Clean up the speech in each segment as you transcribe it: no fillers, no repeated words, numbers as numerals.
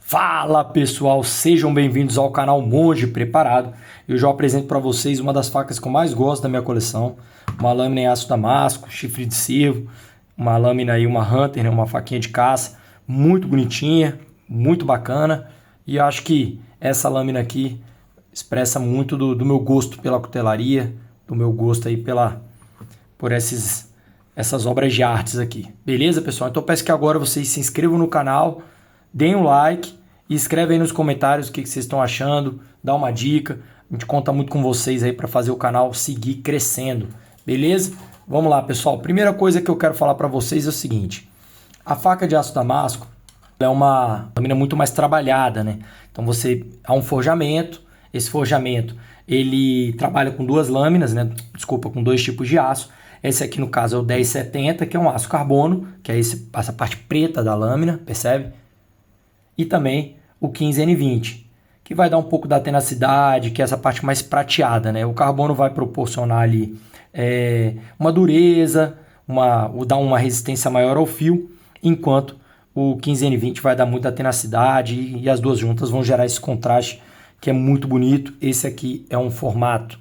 Fala pessoal, sejam bem-vindos ao canal Monge Preparado. Eu já apresento para vocês uma das facas que eu mais gosto da minha coleção, uma lâmina em aço damasco, chifre de cervo, uma lâmina aí, uma Hunter, né, uma faquinha de caça, muito bonitinha, muito bacana, e acho que essa lâmina aqui expressa muito do meu gosto pela cutelaria, do meu gosto aí por essas obras de artes aqui. Beleza, pessoal? Então eu peço que agora vocês se inscrevam no canal, deem um like e escreve aí nos comentários o que vocês estão achando, dá uma dica. A gente conta muito com vocês aí para fazer o canal seguir crescendo, beleza? Vamos lá, pessoal. Primeira coisa que eu quero falar para vocês é o seguinte. A faca de aço damasco é uma lâmina muito mais trabalhada, né? Então há um forjamento. Esse forjamento ele trabalha com duas lâminas, né? Desculpa, com dois tipos de aço. Esse aqui no caso é o 1070, que é um aço carbono, que é essa parte preta da lâmina, percebe? E também o 15N20, que vai dar um pouco da tenacidade, que é essa parte mais prateada, né? O carbono vai proporcionar ali uma dureza, dar uma resistência maior ao fio, enquanto o 15N20 vai dar muita tenacidade e as duas juntas vão gerar esse contraste que é muito bonito. Esse aqui é um formato,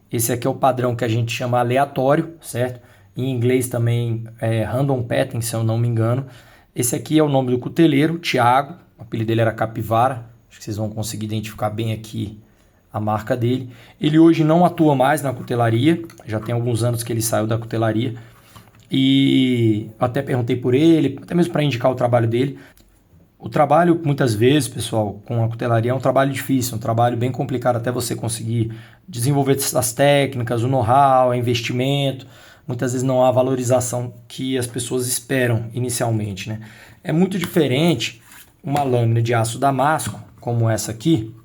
esse aqui é o padrão que a gente chama aleatório, certo? Em inglês também é random pattern, se eu não me engano. Esse aqui é o nome do cuteleiro, Thiago. O apelido dele era Capivara. Acho que vocês vão conseguir identificar bem aqui a marca dele. Ele hoje não atua mais na cutelaria. Já tem alguns anos que ele saiu da cutelaria. E eu até perguntei por ele, até mesmo para indicar o trabalho dele. O trabalho, muitas vezes, pessoal, com a cutelaria é um trabalho difícil, um trabalho bem complicado até você conseguir desenvolver essas técnicas, o know-how, o investimento. Muitas vezes não há a valorização que as pessoas esperam inicialmente, né? É muito diferente uma lâmina de aço damasco, como essa aqui,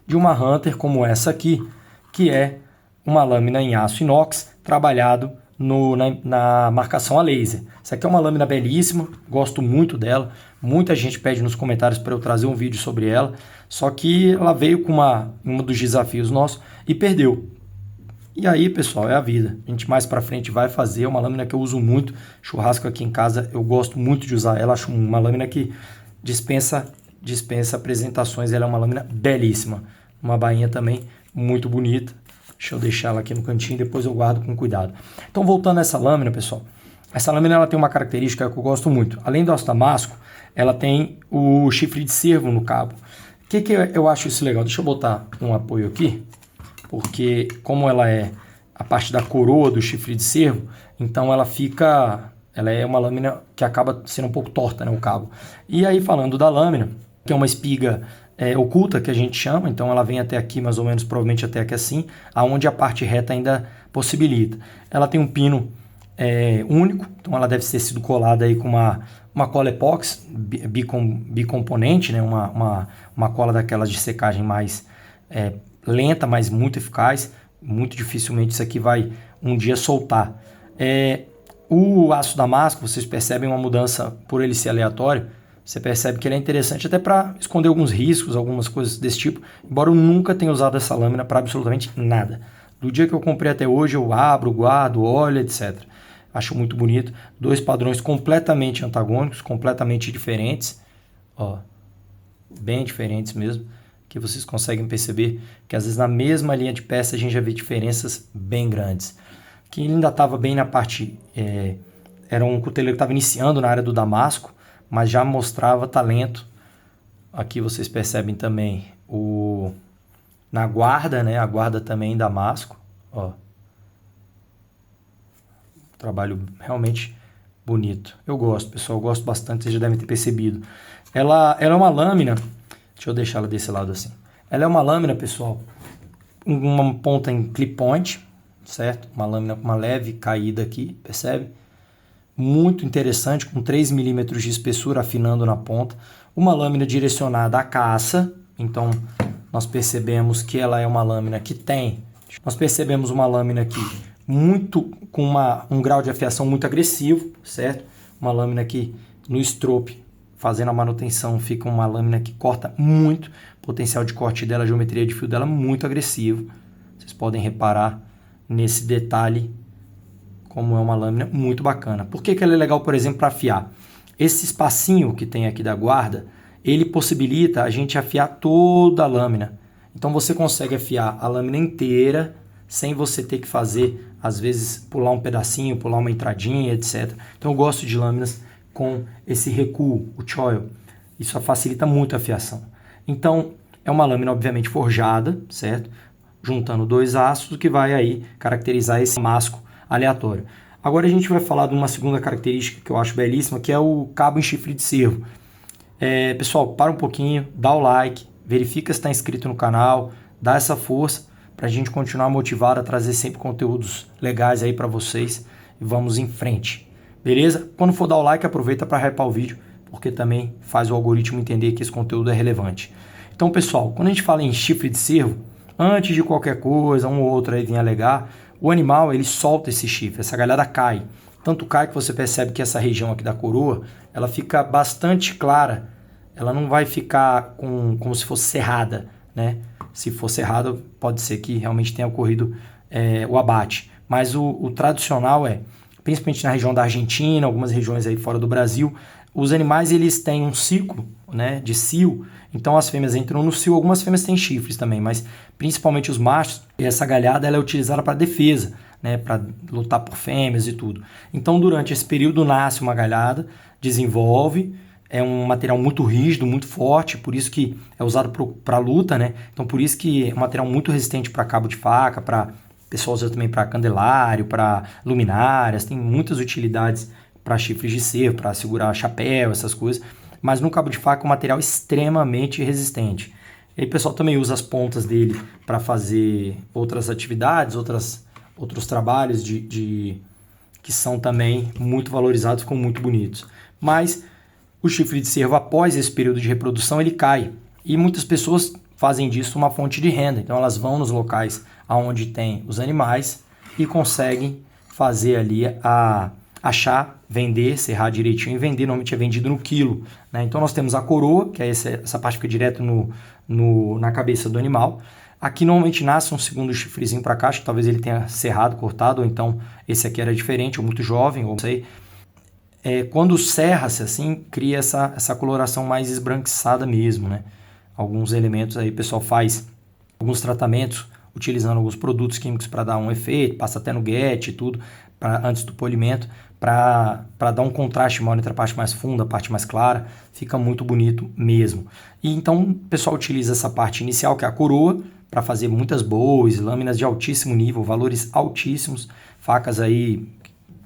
de uma Hunter como essa aqui, que é uma lâmina em aço inox trabalhado na marcação a laser. Essa aqui é uma lâmina belíssima, gosto muito dela. Muita gente pede nos comentários para eu trazer um vídeo sobre ela, só que ela veio com um dos desafios nossos e perdeu. E aí, pessoal, é a vida. A gente mais para frente vai fazer uma lâmina que eu uso muito. Churrasco aqui em casa, eu gosto muito de usar ela. Acho uma lâmina que dispensa apresentações. Ela é uma lâmina belíssima. Uma bainha também muito bonita. Deixa eu deixar ela aqui no cantinho, depois eu guardo com cuidado. Então, voltando a essa lâmina, pessoal. Essa lâmina ela tem uma característica que eu gosto muito. Além do aço damasco, ela tem o chifre de cervo no cabo. O que eu acho isso legal? Deixa eu botar um apoio aqui. Porque como ela é a parte da coroa do chifre de cervo, então ela é uma lâmina que acaba sendo um pouco torta, né, o cabo. E aí falando da lâmina, que é uma espiga oculta que a gente chama, então ela vem até aqui mais ou menos, provavelmente até aqui assim, aonde a parte reta ainda possibilita. Ela tem um pino único, então ela deve ter sido colada aí com uma cola epox bicomponente, né, uma cola daquelas de secagem mais lenta, mas muito eficaz. Muito dificilmente isso aqui vai um dia soltar. O aço damasco, vocês percebem uma mudança por ele ser aleatório. Você percebe que ele é interessante até para esconder alguns riscos, algumas coisas desse tipo. Embora eu nunca tenha usado essa lâmina para absolutamente nada. Do dia que eu comprei até hoje, eu abro, guardo, olho, etc. Acho muito bonito. Dois padrões completamente antagônicos, completamente diferentes. Ó, bem diferentes mesmo. Que vocês conseguem perceber que às vezes na mesma linha de peça a gente já vê diferenças bem grandes. Que ele ainda estava bem na parte... era um cuteleiro que estava iniciando na área do damasco, mas já mostrava talento. Aqui vocês percebem também na guarda, né? A guarda também em damasco. Ó. Trabalho realmente bonito. Eu gosto, pessoal. Eu gosto bastante, vocês já devem ter percebido. Ela é uma lâmina... Deixa eu deixar ela desse lado assim. Ela é uma lâmina, pessoal, uma ponta em clip point, certo? Uma lâmina com uma leve caída aqui, percebe? Muito interessante, com 3 milímetros de espessura afinando na ponta. Uma lâmina direcionada à caça, então nós percebemos que ela é uma lâmina que tem... Nós percebemos uma lâmina aqui com um grau de afiação muito agressivo, certo? Uma lâmina que no stroke, fazendo a manutenção, fica uma lâmina que corta muito. O potencial de corte dela, a geometria de fio dela é muito agressivo. Vocês podem reparar nesse detalhe, como é uma lâmina muito bacana. Por que ela é legal, por exemplo, para afiar? Esse espacinho que tem aqui da guarda, ele possibilita a gente afiar toda a lâmina. Então você consegue afiar a lâmina inteira sem você ter que fazer, às vezes, pular um pedacinho, pular uma entradinha, etc. Então eu gosto de lâminas com esse recuo, o choil. Isso facilita muito a afiação. Então é uma lâmina obviamente forjada, certo? Juntando dois aços, o que vai aí caracterizar esse damasco aleatório. Agora a gente vai falar de uma segunda característica que eu acho belíssima, que é o cabo em chifre de cervo. Pessoal, para um pouquinho, dá o like, verifica se está inscrito no canal, dá essa força para a gente continuar motivado a trazer sempre conteúdos legais aí para vocês e vamos em frente, beleza? Quando for dar o like, aproveita para hypar o vídeo, porque também faz o algoritmo entender que esse conteúdo é relevante. Então, pessoal, quando a gente fala em chifre de cervo, antes de qualquer coisa, um ou outro aí vem alegar, o animal ele solta esse chifre, essa galhada cai. Tanto cai que você percebe que essa região aqui da coroa, ela fica bastante clara. Ela não vai ficar como se fosse cerrada, né? Se for cerrada, pode ser que realmente tenha ocorrido o abate. Mas o tradicional principalmente na região da Argentina, algumas regiões aí fora do Brasil, os animais eles têm um ciclo, né, de cio. Então as fêmeas entram no cio, algumas fêmeas têm chifres também, mas principalmente os machos. E essa galhada ela é utilizada para defesa, né, para lutar por fêmeas e tudo. Então durante esse período nasce uma galhada, desenvolve. É um material muito rígido, muito forte, por isso que é usado para luta, né? Então por isso que é um material muito resistente para cabo de faca, para pessoal usa também para candelário, para luminárias, tem muitas utilidades para chifres de cervo, para segurar chapéu, essas coisas. Mas no cabo de faca é um material extremamente resistente. E aí o pessoal também usa as pontas dele para fazer outras atividades, outros trabalhos que são também muito valorizados, ficam muito bonitos. Mas o chifre de cervo, após esse período de reprodução, ele cai. E muitas pessoas fazem disso uma fonte de renda. Então elas vão nos locais onde tem os animais e conseguem fazer ali achar, vender, serrar direitinho e vender. Normalmente é vendido no quilo, né? Então nós temos a coroa, que é essa parte que fica direto na cabeça do animal. Aqui normalmente nasce um segundo chifrezinho para cá, acho que talvez ele tenha serrado, cortado, ou então esse aqui era diferente, ou muito jovem, ou não sei. Quando serra-se assim, cria essa coloração mais esbranquiçada mesmo, né? Alguns elementos aí o pessoal faz alguns tratamentos utilizando alguns produtos químicos para dar um efeito, passa até no guete e tudo, antes do polimento, para dar um contraste maior entre a parte mais funda, a parte mais clara, fica muito bonito mesmo. E então o pessoal utiliza essa parte inicial, que é a coroa, para fazer muitas boas, lâminas de altíssimo nível, valores altíssimos, facas aí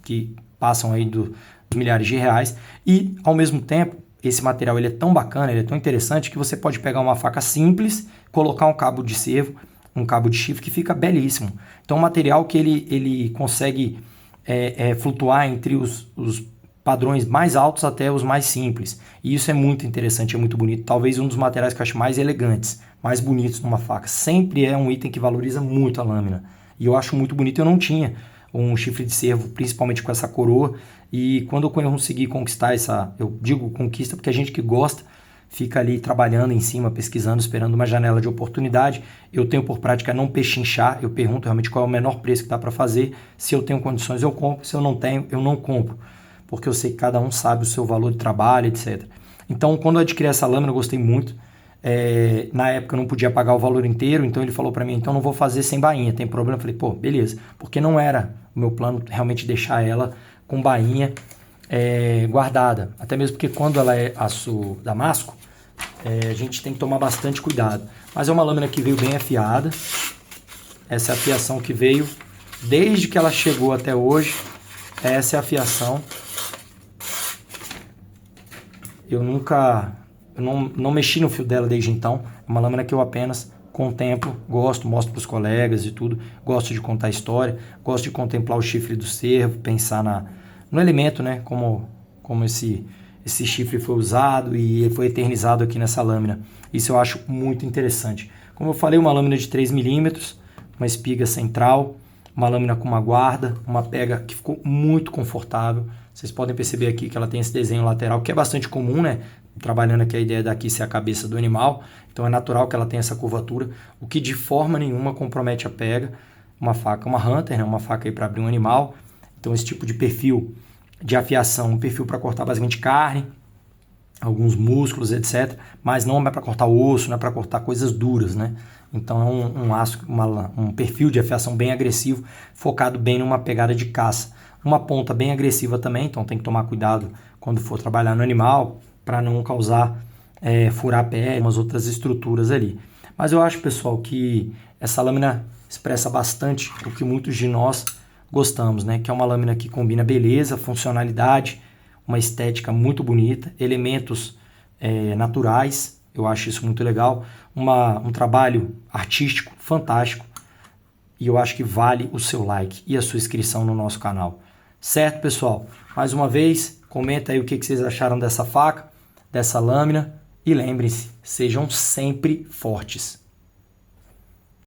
que passam aí dos milhares de reais, e ao mesmo tempo esse material ele é tão bacana, ele é tão interessante que você pode pegar uma faca simples, colocar um cabo de cervo, um cabo de chifre que fica belíssimo. Então é um material que ele consegue flutuar entre os padrões mais altos até os mais simples, e isso é muito interessante, é muito bonito, talvez um dos materiais que eu acho mais elegantes, mais bonitos numa faca. Sempre é um item que valoriza muito a lâmina, e eu acho muito bonito. Eu não tinha um chifre de cervo, principalmente com essa coroa, e quando eu consegui conquistar eu digo conquista porque a gente que gosta fica ali trabalhando em cima, pesquisando, esperando uma janela de oportunidade. Eu tenho por prática não pechinchar, eu pergunto realmente qual é o menor preço que dá para fazer. Se eu tenho condições eu compro, se eu não tenho eu não compro, porque eu sei que cada um sabe o seu valor de trabalho, etc. Então quando eu adquiri essa lâmina eu gostei muito. Na época eu não podia pagar o valor inteiro, então ele falou para mim, então não vou fazer sem bainha, tem problema? Eu falei, pô, beleza, porque não era o meu plano realmente deixar ela com bainha guardada, até mesmo porque quando ela é aço damasco, a gente tem que tomar bastante cuidado. Mas é uma lâmina que veio bem afiada, essa é a afiação que veio desde que ela chegou até hoje, essa é a afiação. Eu não mexi no fio dela desde então, é uma lâmina que eu apenas contemplo, mostro para os colegas e tudo, gosto de contar história, gosto de contemplar o chifre do cervo, pensar no elemento, né, como esse chifre foi usado e foi eternizado aqui nessa lâmina. Isso eu acho muito interessante. Como eu falei, uma lâmina de 3 milímetros, uma espiga central, uma lâmina com uma guarda, uma pega que ficou muito confortável. Vocês podem perceber aqui que ela tem esse desenho lateral, que é bastante comum, né? Trabalhando aqui a ideia daqui ser a cabeça do animal, então é natural que ela tenha essa curvatura, o que de forma nenhuma compromete a pega. Uma faca, uma Hunter, né? Uma faca aí para abrir um animal, então esse tipo de perfil de afiação, um perfil para cortar basicamente carne, alguns músculos, etc. Mas não é para cortar osso, não é para cortar coisas duras, né? Então é um aço, um perfil de afiação bem agressivo, focado bem numa pegada de caça. Uma ponta bem agressiva também, então tem que tomar cuidado quando for trabalhar no animal, para não causar furar a pele, umas outras estruturas ali. Mas eu acho, pessoal, que essa lâmina expressa bastante o que muitos de nós gostamos, né? Que é uma lâmina que combina beleza, funcionalidade, uma estética muito bonita, elementos naturais, eu acho isso muito legal, um trabalho artístico fantástico, e eu acho que vale o seu like e a sua inscrição no nosso canal. Certo, pessoal? Mais uma vez, comenta aí o que vocês acharam dessa faca, dessa lâmina, e lembrem-se, sejam sempre fortes.